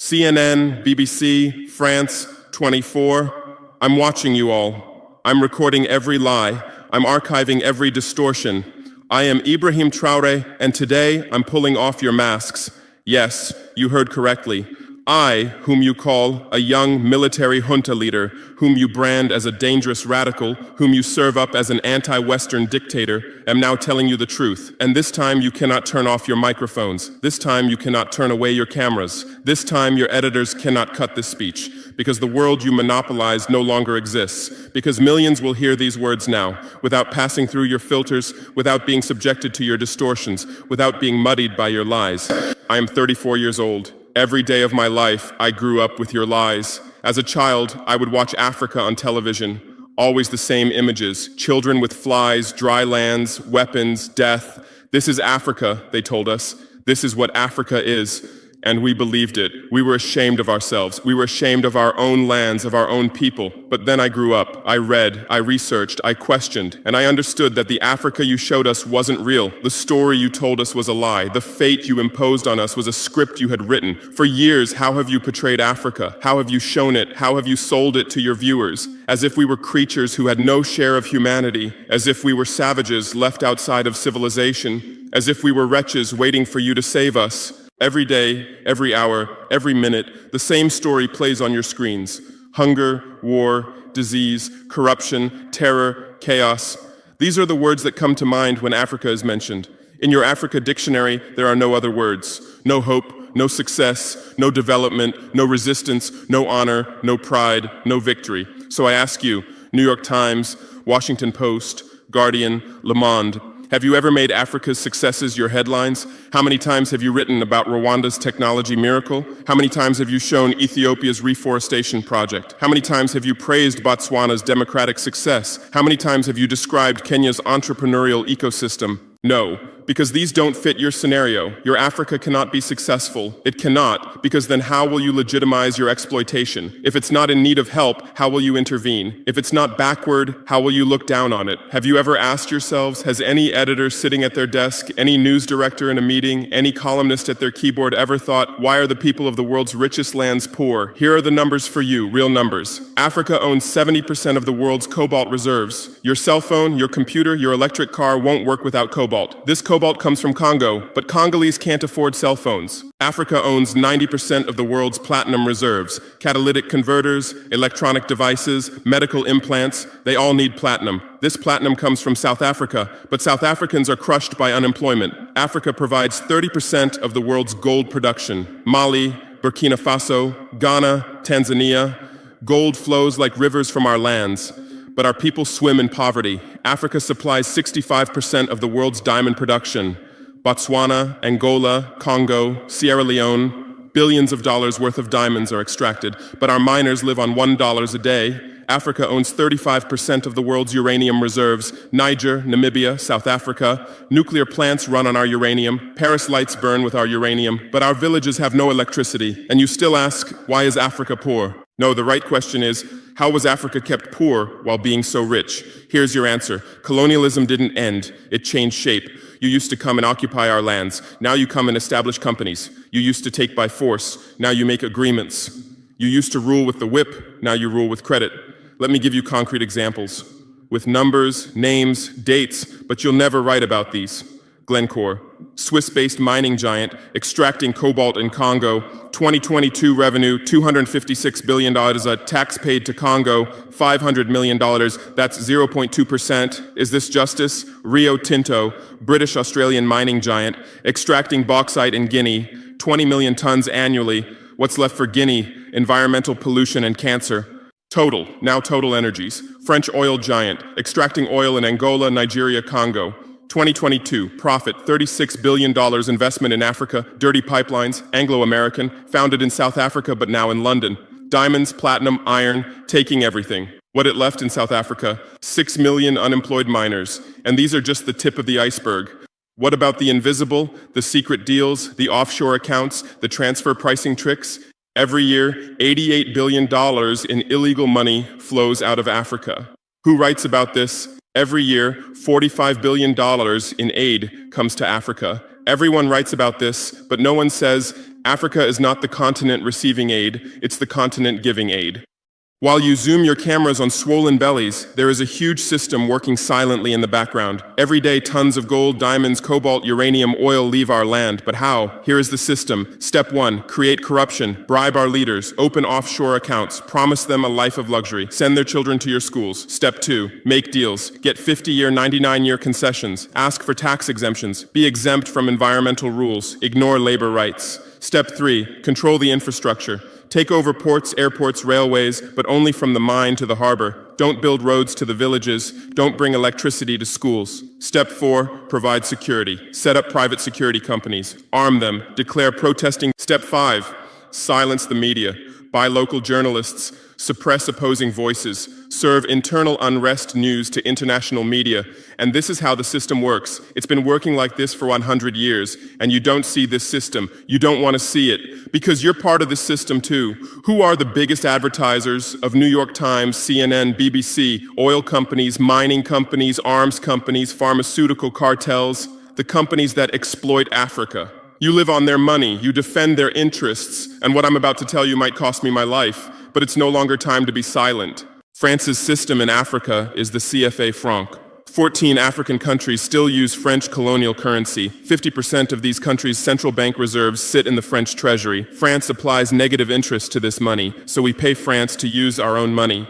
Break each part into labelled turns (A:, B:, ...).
A: CNN, BBC, France, 24. I'm watching you all. I'm recording every lie. I'm archiving every distortion. I am Ibrahim Traore, and today I'm pulling off your masks. Yes, you heard correctly. I, whom you call a young military junta leader, whom you brand as a dangerous radical, whom you serve up as an anti-Western dictator, am now telling you the truth. And this time you cannot turn off your microphones. This time you cannot turn away your cameras. This time your editors cannot cut this speech, because the world you monopolize no longer exists. Because millions will hear these words now, without passing through your filters, without being subjected to your distortions, without being muddied by your lies. I am 34 years old. Every day of my life, I grew up with your lies. As a child, I would watch Africa on television. Always the same images. Children with flies, dry lands, weapons, death. This is Africa, they told us. This is what Africa is. And we believed it. We were ashamed of ourselves. We were ashamed of our own lands, of our own people. But then I grew up. I read, I researched, I questioned, and I understood that the Africa you showed us wasn't real. The story you told us was a lie. The fate you imposed on us was a script you had written. For years, how have you portrayed Africa? How have you shown it? How have you sold it to your viewers? As if we were creatures who had no share of humanity, as if we were savages left outside of civilization, as if we were wretches waiting for you to save us. Every day, every hour, every minute, the same story plays on your screens. Hunger, war, disease, corruption, terror, chaos. These are the words that come to mind when Africa is mentioned. In your Africa dictionary, there are no other words. No hope, no success, no development, no resistance, no honor, no pride, no victory. So I ask you, New York Times, Washington Post, Guardian, Le Monde, have you ever made Africa's successes your headlines? How many times have you written about Rwanda's technology miracle? How many times have you shown Ethiopia's reforestation project? How many times have you praised Botswana's democratic success? How many times have you described Kenya's entrepreneurial ecosystem? No, because these don't fit your scenario. Your Africa cannot be successful. It cannot, because then how will you legitimize your exploitation? If it's not in need of help, how will you intervene? If it's not backward, how will you look down on it? Have you ever asked yourselves, has any editor sitting at their desk, any news director in a meeting, any columnist at their keyboard ever thought, why are the people of the world's richest lands poor? Here are the numbers for you, real numbers. Africa owns 70% of the world's cobalt reserves. Your cell phone, your computer, your electric car won't work without cobalt. This cobalt comes from Congo, but Congolese can't afford cell phones. Africa owns 90% of the world's platinum reserves. Catalytic converters, electronic devices, medical implants, they all need platinum. This platinum comes from South Africa, but South Africans are crushed by unemployment. Africa provides 30% of the world's gold production. Mali, Burkina Faso, Ghana, Tanzania. Gold flows like rivers from our lands. But our people swim in poverty. Africa supplies 65% of the world's diamond production. Botswana, Angola, Congo, Sierra Leone, billions of dollars worth of diamonds are extracted, but our miners live on $1 a day. Africa owns 35% of the world's uranium reserves. Niger, Namibia, South Africa. Nuclear plants run on our uranium. Paris lights burn with our uranium, but our villages have no electricity. And you still ask, why is Africa poor? No, the right question is, how was Africa kept poor while being so rich? Here's your answer. Colonialism didn't end. It changed shape. You used to come and occupy our lands. Now you come and establish companies. You used to take by force. Now you make agreements. You used to rule with the whip. Now you rule with credit. Let me give you concrete examples. With numbers, names, dates, but you'll never write about these. Glencore, Swiss-based mining giant, extracting cobalt in Congo. 2022 revenue, $256 billion. Tax paid to Congo, $500 million. That's 0.2%. Is this justice? Rio Tinto, British-Australian mining giant, extracting bauxite in Guinea, 20 million tons annually. What's left for Guinea? Environmental pollution and cancer. Total, now Total Energies, French oil giant, extracting oil in Angola, Nigeria, Congo. 2022, profit, $36 billion investment in Africa, dirty pipelines, Anglo-American, founded in South Africa but now in London. Diamonds, platinum, iron, taking everything. What it left in South Africa, 6 million unemployed miners. And these are just the tip of the iceberg. What about the invisible, the secret deals, the offshore accounts, the transfer pricing tricks? Every year, $88 billion in illegal money flows out of Africa. Who writes about this? Every year, $45 billion in aid comes to Africa. Everyone writes about this, but no one says Africa is not the continent receiving aid, it's the continent giving aid. While you zoom your cameras on swollen bellies, there is a huge system working silently in the background. Every day, tons of gold, diamonds, cobalt, uranium, oil leave our land. But how? Here is the system. Step 1, create corruption, bribe our leaders, open offshore accounts, promise them a life of luxury, send their children to your schools. Step 2, make deals, get 50-year, 99-year concessions, ask for tax exemptions, be exempt from environmental rules, ignore labor rights. Step 3, control the infrastructure. Take over ports, airports, railways, but only from the mine to the harbor. Don't build roads to the villages. Don't bring electricity to schools. Step 4, provide security. Set up private security companies. Arm them. Declare protesting. Step 5, silence the media. Buy local journalists. Suppress opposing voices. Serve internal unrest news to international media. And this is how the system works. It's been working like this for 100 years, and you don't see this system. You don't want to see it, because you're part of this system too. Who are the biggest advertisers of New York Times, CNN, BBC, oil companies, mining companies, arms companies, pharmaceutical cartels, the companies that exploit Africa? You live on their money, you defend their interests, and what I'm about to tell you might cost me my life, but it's no longer time to be silent. France's system in Africa is the CFA franc. 14 African countries still use French colonial currency. 50% of these countries' central bank reserves sit in the French treasury. France applies negative interest to this money, so we pay France to use our own money.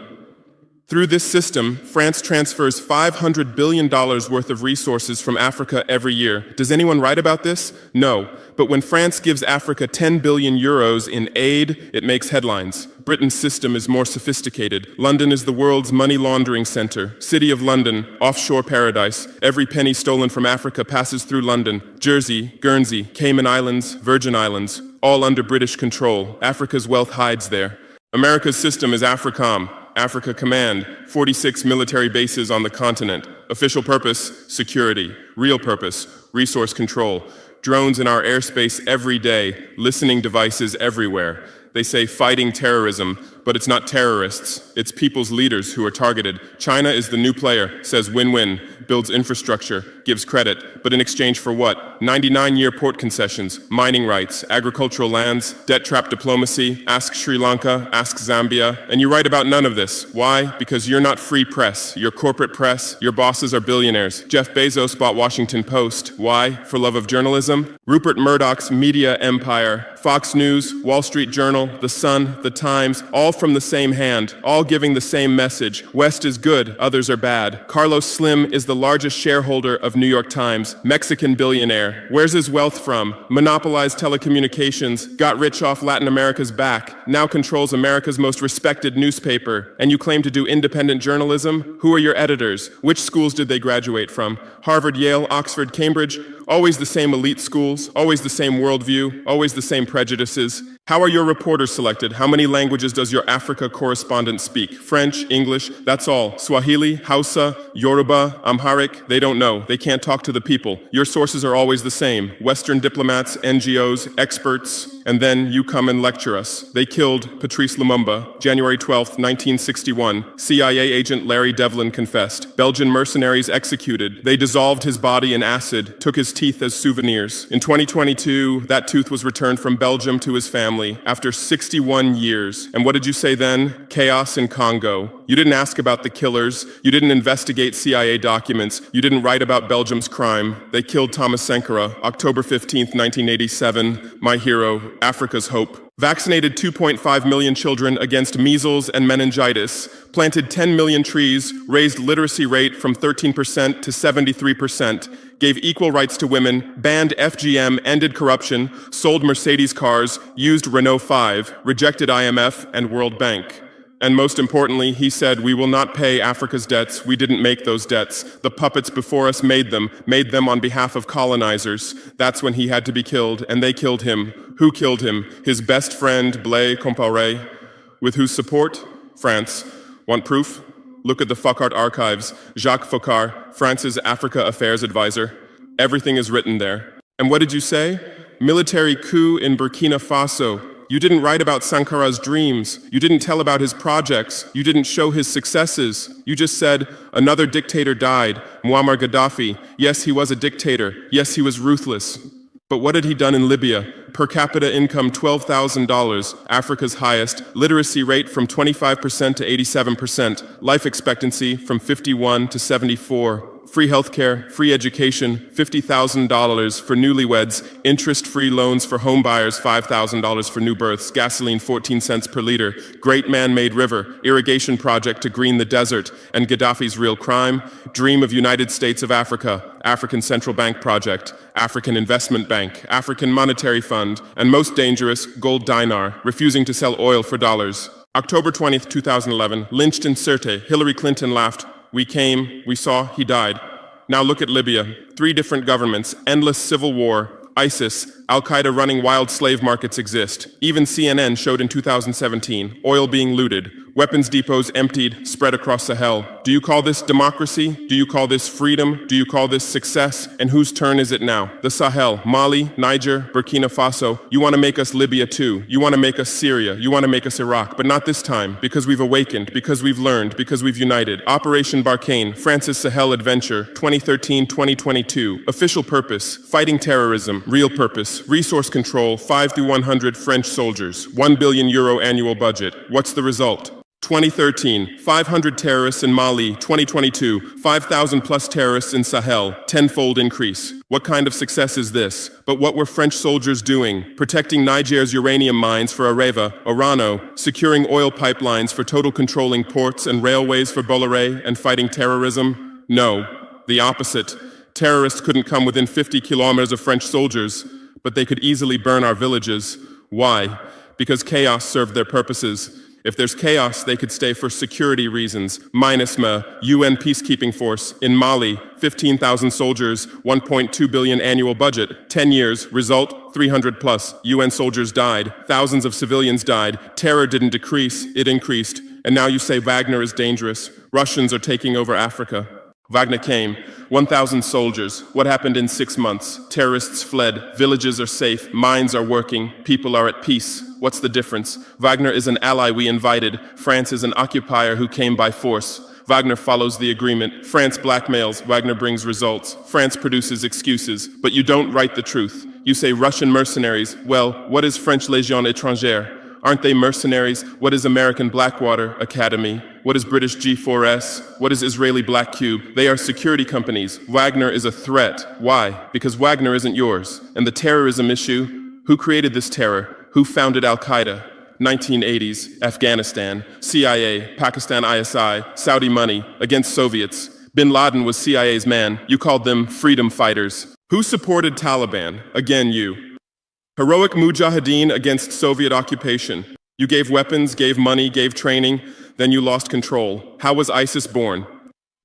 A: Through this system, France transfers $500 billion worth of resources from Africa every year. Does anyone write about this? No. But when France gives Africa 10 billion euros in aid, it makes headlines. Britain's system is more sophisticated. London is the world's money laundering center. City of London, offshore paradise. Every penny stolen from Africa passes through London. Jersey, Guernsey, Cayman Islands, Virgin Islands, all under British control. Africa's wealth hides there. America's system is AFRICOM. Africa Command, 46 military bases on the continent. Official purpose, security. Real purpose, resource control. Drones in our airspace every day, listening devices everywhere. They say fighting terrorism, but it's not terrorists. It's people's leaders who are targeted. China is the new player, says win-win, builds infrastructure, gives credit, but in exchange for what? 99-year port concessions, mining rights, agricultural lands, debt trap diplomacy, ask Sri Lanka, ask Zambia, and you write about none of this. Why? Because you're not free press. You're corporate press. Your bosses are billionaires. Jeff Bezos bought Washington Post. Why? For love of journalism? Rupert Murdoch's media empire, Fox News, Wall Street Journal, The Sun, The Times, all from the same hand, all giving the same message. West is good, others are bad. Carlos Slim is the largest shareholder of New York Times, Mexican billionaire. Where's his wealth from? Monopolized telecommunications, got rich off Latin America's back, now controls America's most respected newspaper. And you claim to do independent journalism? Who are your editors? Which schools did they graduate from? Harvard, Yale, Oxford, Cambridge? Always the same elite schools, always the same worldview, always the same prejudices. How are your reporters selected? How many languages does your Africa correspondent speak? French, English, that's all. Swahili, Hausa, Yoruba, Amharic, they don't know. They can't talk to the people. Your sources are always the same. Western diplomats, NGOs, experts, and then you come and lecture us. They killed Patrice Lumumba, January 12th, 1961. CIA agent Larry Devlin confessed. Belgian mercenaries executed. They dissolved his body in acid, took his teeth as souvenirs. In 2022, that tooth was returned from Belgium to his family after 61 years. And what did you say then? Chaos in Congo. You didn't ask about the killers. You didn't investigate CIA documents. You didn't write about Belgium's crime. They killed Thomas Sankara, October 15th, 1987. My hero, Africa's hope. Vaccinated 2.5 million children against measles and meningitis, planted 10 million trees, raised literacy rate from 13% to 73%, gave equal rights to women, banned FGM, ended corruption, sold Mercedes cars, used Renault 5, rejected IMF and World Bank. And most importantly, he said, we will not pay Africa's debts. We didn't make those debts. The puppets before us made them on behalf of colonizers. That's when he had to be killed, and they killed him. Who killed him? His best friend, Blaise Compaoré. With whose support? France. Want proof? Look at the Focart archives. Jacques Focart, France's Africa Affairs advisor. Everything is written there. And what did you say? Military coup in Burkina Faso. You didn't write about Sankara's dreams. You didn't tell about his projects. You didn't show his successes. You just said, another dictator died, Muammar Gaddafi. Yes, he was a dictator. Yes, he was ruthless. But what had he done in Libya? Per capita income $12,000, Africa's highest. Literacy rate from 25% to 87%. Life expectancy from 51 to 74. Free healthcare, free education, $50,000 for newlyweds, interest-free loans for homebuyers, $5,000 for new births, gasoline 14 cents per liter, great man-made river, irrigation project to green the desert, and Gaddafi's real crime, dream of United States of Africa, African Central Bank project, African Investment Bank, African Monetary Fund, and most dangerous, gold dinar, refusing to sell oil for dollars. October 20th, 2011, lynched in Sirte, Hillary Clinton laughed. We came, we saw, he died. Now look at Libya. 3 different governments, endless civil war, ISIS, Al-Qaeda running wild slave markets exist. Even CNN showed in 2017, oil being looted, weapons depots emptied, spread across Sahel. Do you call this democracy? Do you call this freedom? Do you call this success? And whose turn is it now? The Sahel, Mali, Niger, Burkina Faso. You want to make us Libya too. You want to make us Syria. You want to make us Iraq. But not this time, because we've awakened, because we've learned, because we've united. Operation Barkhane, France's Sahel Adventure, 2013-2022. Official purpose, fighting terrorism. Real purpose, resource control, 5 through 100 French soldiers. €1 billion annual budget. What's the result? 2013, 500 terrorists in Mali. 2022, 5,000 plus terrorists in Sahel. Tenfold increase. What kind of success is this? But what were French soldiers doing? Protecting Niger's uranium mines for Areva, Orano, securing oil pipelines for Total, controlling ports and railways for Bolloré, and fighting terrorism? No, the opposite. Terrorists couldn't come within 50 kilometers of French soldiers, but they could easily burn our villages. Why? Because chaos served their purposes. If there's chaos, they could stay for security reasons. MINUSMA, UN peacekeeping force. In Mali, 15,000 soldiers, 1.2 billion annual budget. 10 years, result, 300 plus. UN soldiers died. Thousands of civilians died. Terror didn't decrease, it increased. And now you say Wagner is dangerous. Russians are taking over Africa. Wagner came, 1,000 soldiers. What happened in 6 months? Terrorists fled, villages are safe, mines are working, people are at peace. What's the difference? Wagner is an ally we invited. France is an occupier who came by force. Wagner follows the agreement. France blackmails, Wagner brings results. France produces excuses, but you don't write the truth. You say Russian mercenaries. Well, what is French Légion étrangère? Aren't they mercenaries? What is American Blackwater Academy? What is British G4S? What is Israeli Black Cube? They are security companies. Wagner is a threat. Why? Because Wagner isn't yours. And the terrorism issue? Who created this terror? Who founded Al-Qaeda? 1980s, Afghanistan, CIA, Pakistan ISI, Saudi money, against Soviets. Bin Laden was CIA's man. You called them freedom fighters. Who supported Taliban? Again, you. Heroic mujahideen against Soviet occupation. You gave weapons, gave money, gave training, then you lost control. How was ISIS born?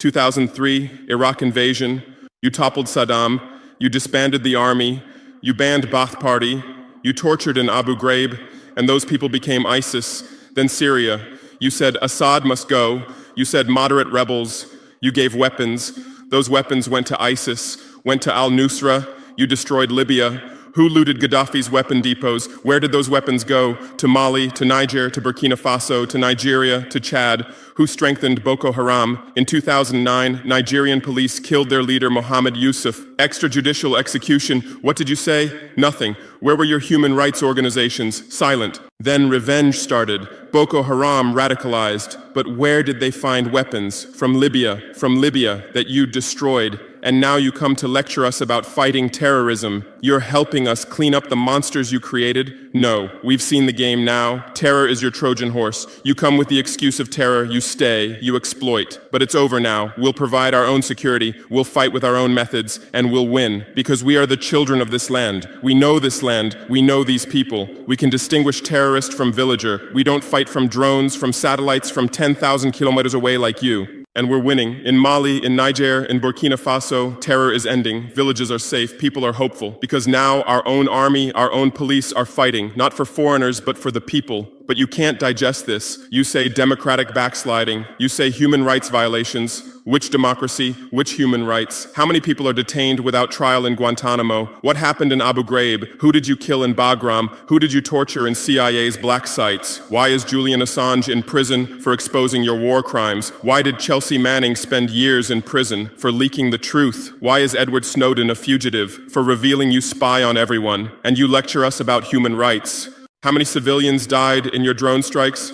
A: 2003, Iraq invasion. You toppled Saddam. You disbanded the army. You banned Ba'ath Party. You tortured in Abu Ghraib, and those people became ISIS. Then Syria. You said Assad must go. You said moderate rebels. You gave weapons. Those weapons went to ISIS, went to al-Nusra. You destroyed Libya. Who looted Gaddafi's weapon depots? Where did those weapons go? To Mali, to Niger, to Burkina Faso, to Nigeria, to Chad? Who strengthened Boko Haram? In 2009, Nigerian police killed their leader Mohammed Yusuf. Extrajudicial execution. What did you say? Nothing. Where were your human rights organizations? Silent. Then revenge started. Boko Haram radicalized. But where did they find weapons? From Libya that you destroyed. And now you come to lecture us about fighting terrorism. You're helping us clean up the monsters you created? No, we've seen the game now. Terror is your Trojan horse. You come with the excuse of terror, you stay, you exploit. But it's over now. We'll provide our own security, we'll fight with our own methods, and we'll win. Because we are the children of this land. We know this land, we know these people. We can distinguish terrorist from villager. We don't fight from drones, from satellites, from 10,000 kilometers away like you. And we're winning. In Mali, in Niger, in Burkina Faso, terror is ending, villages are safe, people are hopeful. Because now our own army, our own police are fighting, not for foreigners, but for the people. But you can't digest this. You say democratic backsliding, you say human rights violations. Which democracy? Which human rights? How many people are detained without trial in Guantanamo? What happened in Abu Ghraib? Who did you kill in Bagram? Who did you torture in CIA's black sites? Why is Julian Assange in prison for exposing your war crimes? Why did Chelsea Manning spend years in prison for leaking the truth? Why is Edward Snowden a fugitive for revealing you spy on everyone? And you lecture us about human rights. How many civilians died in your drone strikes?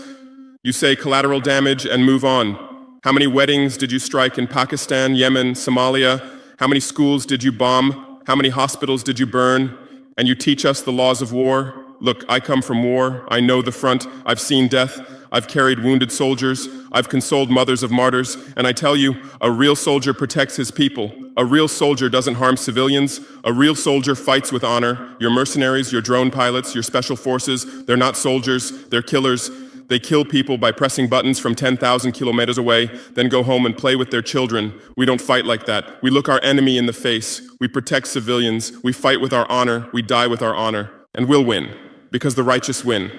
A: You say collateral damage and move on. How many weddings did you strike in Pakistan, Yemen, Somalia? How many schools did you bomb? How many hospitals did you burn? And you teach us the laws of war? Look, I come from war. I know the front. I've seen death. I've carried wounded soldiers. I've consoled mothers of martyrs. And I tell you, a real soldier protects his people. A real soldier doesn't harm civilians. A real soldier fights with honor. Your mercenaries, your drone pilots, your special forces, they're not soldiers, they're killers. They kill people by pressing buttons from 10,000 kilometers away, then go home and play with their children. We don't fight like that. We look our enemy in the face. We protect civilians. We fight with our honor. We die with our honor. And we'll win, because the righteous win.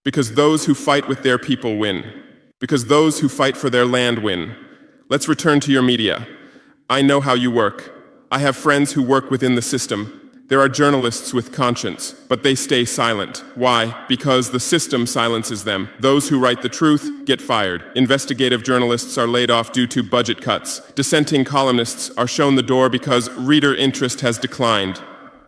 A: Because those who fight with their people win. Because those who fight for their land win. Let's return to your media. I know how you work. I have friends who work within the system. There are journalists with conscience, but they stay silent. Why? Because the system silences them. Those who write the truth get fired. Investigative journalists are laid off due to budget cuts. Dissenting columnists are shown the door because reader interest has declined.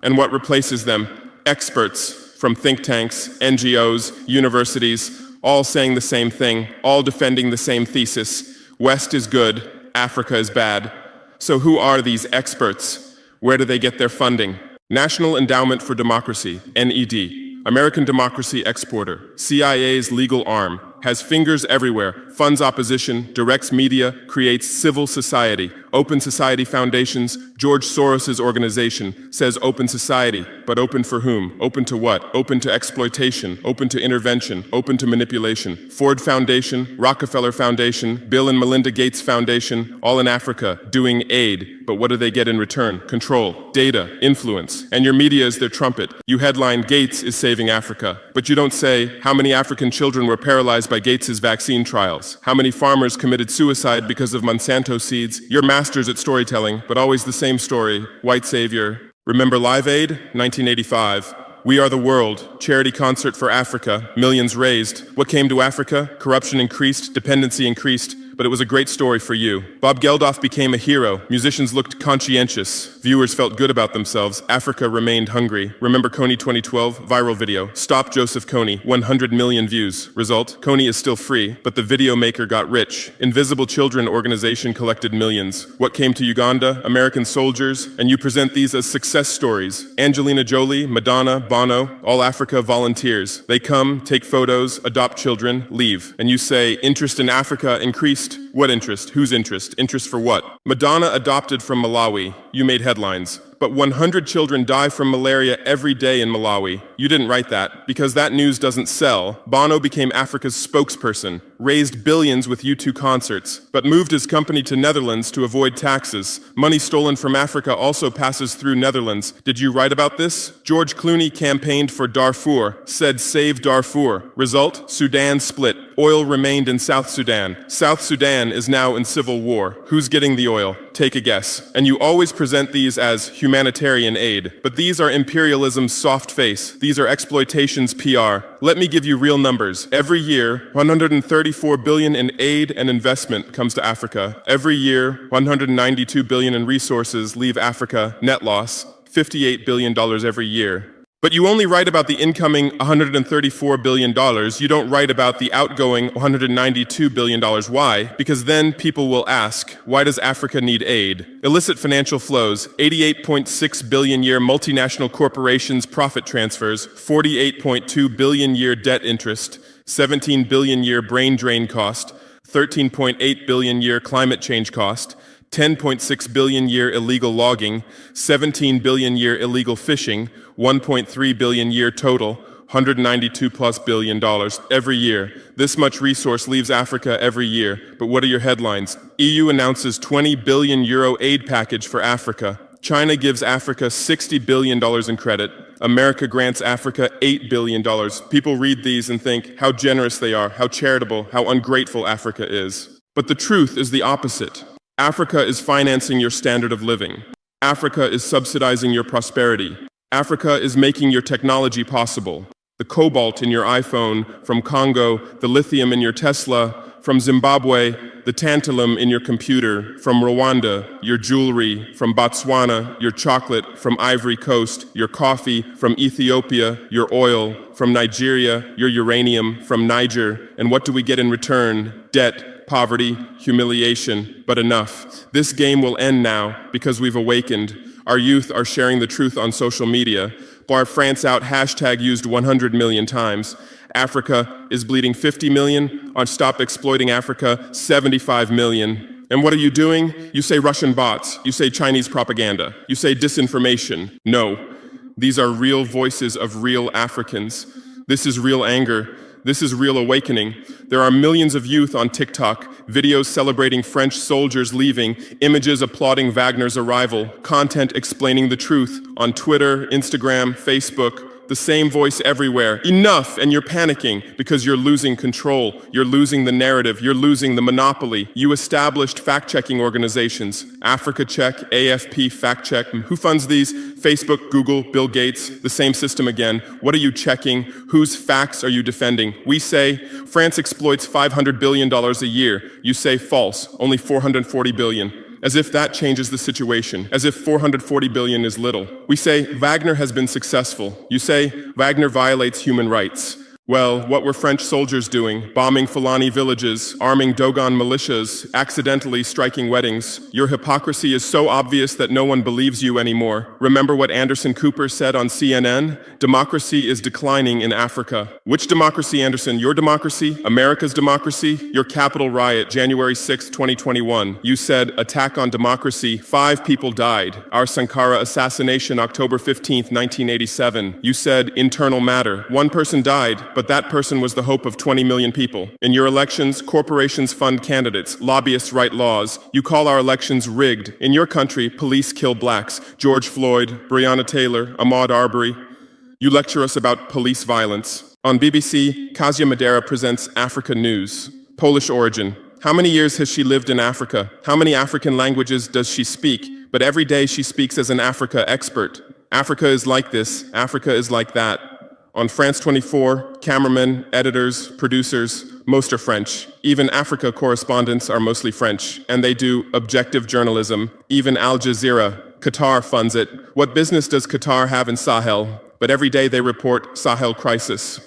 A: And what replaces them? Experts from think tanks, NGOs, universities, all saying the same thing, all defending the same thesis. West is good, Africa is bad. So who are these experts? Where do they get their funding? National Endowment for Democracy, NED, American democracy exporter, CIA's legal arm, has fingers everywhere, funds opposition, directs media, creates civil society. Open Society Foundations, George Soros's organization, says open society, but open for whom? Open to what? Open to exploitation, open to intervention, open to manipulation. Ford Foundation, Rockefeller Foundation, Bill and Melinda Gates Foundation, all in Africa, doing aid. But what do they get in return? Control, data, influence. And your media is their trumpet. You headline, Gates is saving Africa. But you don't say, how many African children were paralyzed by Gates's vaccine trials? How many farmers committed suicide because of Monsanto seeds? You're masters at storytelling, but always the same story. White savior. Remember Live Aid? 1985. We Are the World, charity concert for Africa, millions raised. What came to Africa? Corruption increased, dependency increased, but it was a great story for you. Bob Geldof became a hero. Musicians looked conscientious. Viewers felt good about themselves. Africa remained hungry. Remember Kony 2012? Viral video. Stop Joseph Kony. 100 million views. Result? Kony is still free, but the video maker got rich. Invisible Children organization collected millions. What came to Uganda? American soldiers. And you present these as success stories. Angelina Jolie, Madonna, Bono, all Africa volunteers. They come, take photos, adopt children, leave. And you say, interest in Africa increased. What interest? Whose interest? Interest for what? Madonna adopted from Malawi. You made headlines. But 100 children die from malaria every day in Malawi. You didn't write that. Because that news doesn't sell, Bono became Africa's spokesperson, raised billions with U2 concerts, but moved his company to Netherlands to avoid taxes. Money stolen from Africa also passes through Netherlands. Did you write about this? George Clooney campaigned for Darfur, said save Darfur. Result? Sudan split. Oil remained in South Sudan. South Sudan is now in civil war. Who's getting the oil? Take a guess. And you always present these as humanitarian aid. But these are imperialism's soft face. These are exploitation's PR. Let me give you real numbers. Every year, 134 billion in aid and investment comes to Africa. Every year, 192 billion in resources leave Africa, net loss, $58 billion every year. But you only write about the incoming $134 billion. You don't write about the outgoing $192 billion. Why? Because then people will ask, why does Africa need aid? Illicit financial flows, 88.6 billion year multinational corporations profit transfers, 48.2 billion year debt interest, 17 billion year brain drain cost, 13.8 billion year climate change cost, 10.6 billion year illegal logging, 17 billion year illegal fishing, 1.3 billion year total, 192 plus billion dollars every year. This much resource leaves Africa every year. But what are your headlines? EU announces 20 billion euro aid package for Africa. China gives Africa $60 billion in credit. America grants Africa $8 billion. People read these and think how generous they are, how charitable, how ungrateful Africa is. But the truth is the opposite. Africa is financing your standard of living. Africa is subsidizing your prosperity. Africa is making your technology possible. The cobalt in your iPhone from Congo, the lithium in your Tesla from Zimbabwe, the tantalum in your computer from Rwanda, your jewelry from Botswana, your chocolate from Ivory Coast, your coffee from Ethiopia, your oil from Nigeria, your uranium from Niger. And what do we get in return? Debt, poverty, humiliation, but enough. This game will end now because we've awakened. Our youth are sharing the truth on social media. Bar France out hashtag used 100 million times. Africa is bleeding 50 million. On Stop Exploiting Africa, 75 million. And what are you doing? You say Russian bots. You say Chinese propaganda. You say disinformation. No, these are real voices of real Africans. This is real anger. This is real awakening. There are millions of youth on TikTok, videos celebrating French soldiers leaving, images applauding Wagner's arrival, content explaining the truth on Twitter, Instagram, Facebook. The same voice everywhere. Enough! And you're panicking because you're losing control. You're losing the narrative. You're losing the monopoly. You established fact-checking organizations. Africa Check, AFP Fact Check. Who funds these? Facebook, Google, Bill Gates. The same system again. What are you checking? Whose facts are you defending? We say France exploits $500 billion a year. You say false. Only $440 billion. As if that changes the situation, as if 440 billion is little. We say Wagner has been successful. You say Wagner violates human rights. Well, what were French soldiers doing? Bombing Fulani villages, arming Dogon militias, accidentally striking weddings. Your hypocrisy is so obvious that no one believes you anymore. Remember what Anderson Cooper said on CNN? Democracy is declining in Africa. Which democracy, Anderson? Your democracy? America's democracy? Your Capitol riot, January 6, 2021. You said, attack on democracy. 5 people died. Our Sankara assassination, October 15, 1987. You said, internal matter. 1 person died, but that person was the hope of 20 million people. In your elections, corporations fund candidates, lobbyists write laws. You call our elections rigged. In your country, police kill blacks. George Floyd, Breonna Taylor, Ahmaud Arbery. You lecture us about police violence. On BBC, Kasia Madera presents Africa News. Polish origin. How many years has she lived in Africa? How many African languages does she speak? But every day she speaks as an Africa expert. Africa is like this. Africa is like that. On France 24, cameramen, editors, producers, most are French. Even Africa correspondents are mostly French, and they do objective journalism. Even Al Jazeera, Qatar funds it. What business does Qatar have in Sahel? But every day they report Sahel crisis.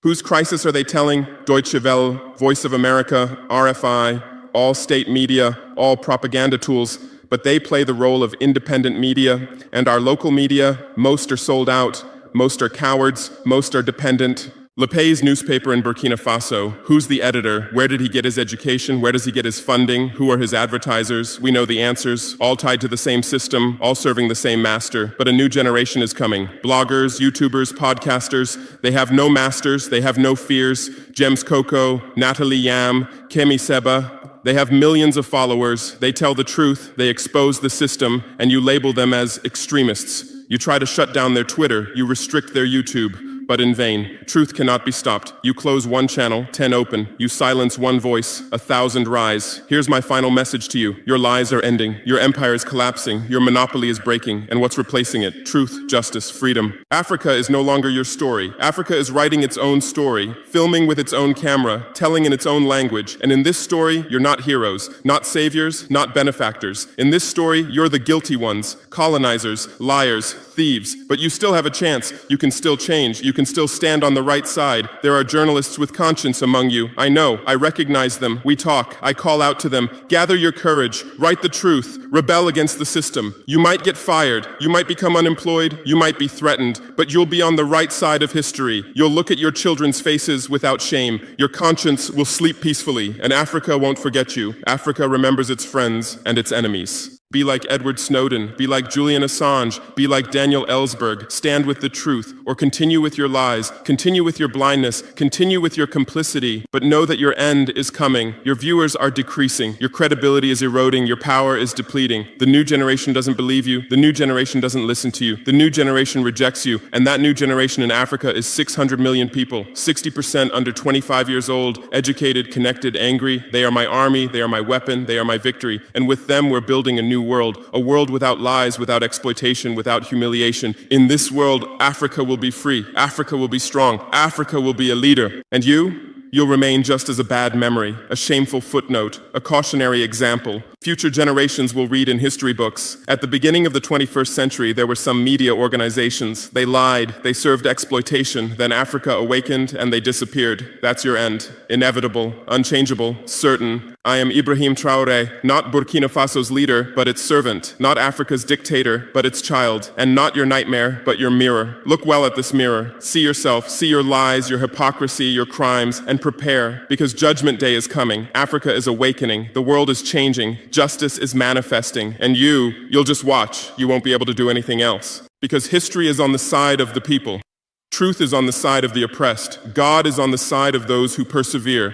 A: Whose crisis are they telling? Deutsche Welle, Voice of America, RFI, all state media, all propaganda tools. But they play the role of independent media, and our local media, most are sold out. Most are cowards, most are dependent. Le Pay's newspaper in Burkina Faso, who's the editor? Where did he get his education? Where does he get his funding? Who are his advertisers? We know the answers, all tied to the same system, all serving the same master. But a new generation is coming. Bloggers, YouTubers, podcasters, they have no masters, they have no fears. James Coco, Natalie Yam, Kemi Seba, they have millions of followers. They tell the truth, they expose the system, and you label them as extremists. You try to shut down their Twitter, you restrict their YouTube, but in vain. Truth cannot be stopped. You close one channel, 10 open. You silence one voice, 1,000 rise. Here's my final message to you. Your lies are ending. Your empire is collapsing. Your monopoly is breaking. And what's replacing it? Truth, justice, freedom. Africa is no longer your story. Africa is writing its own story, filming with its own camera, telling in its own language. And in this story, you're not heroes, not saviors, not benefactors. In this story, you're the guilty ones, colonizers, liars, thieves. But you still have a chance. You can still change. You can still stand on the right side. There are journalists with conscience among you. I know. I recognize them. We talk. I call out to them. Gather your courage. Write the truth. Rebel against the system. You might get fired. You might become unemployed. You might be threatened. But you'll be on the right side of history. You'll look at your children's faces without shame. Your conscience will sleep peacefully. And Africa won't forget you. Africa remembers its friends and its enemies. Be like Edward Snowden, be like Julian Assange, be like Daniel Ellsberg. Stand with the truth, or continue with your lies, continue with your blindness, continue with your complicity, but know that your end is coming. Your viewers are decreasing, your credibility is eroding, your power is depleting. The new generation doesn't believe you, the new generation doesn't listen to you, the new generation rejects you, and that new generation in Africa is 600 million people, 60% under 25 years old, educated, connected, angry. They are my army, they are my weapon, they are my victory, and with them we're building a new world, a world without lies, without exploitation, without humiliation. In this world, Africa will be free, Africa will be strong, Africa will be a leader. And you'll remain just as a bad memory, a shameful footnote, a cautionary example. Future generations will read in history books. At the beginning of the 21st century, there were some media organizations. They lied, they served exploitation, then Africa awakened and they disappeared. That's your end. Inevitable, unchangeable, certain. I am Ibrahim Traore, not Burkina Faso's leader, but its servant, not Africa's dictator, but its child, and not your nightmare, but your mirror. Look well at this mirror. See yourself, see your lies, your hypocrisy, your crimes, and prepare, because Judgment Day is coming. Africa is awakening. The world is changing. Justice is manifesting. And you'll just watch. You won't be able to do anything else. Because history is on the side of the people. Truth is on the side of the oppressed. God is on the side of those who persevere.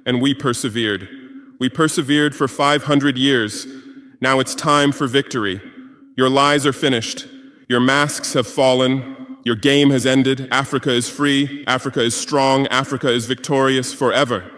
A: And we persevered. We persevered for 500 years. Now it's time for victory. Your lies are finished. Your masks have fallen. Your game has ended. Africa is free. Africa is strong. Africa is victorious forever.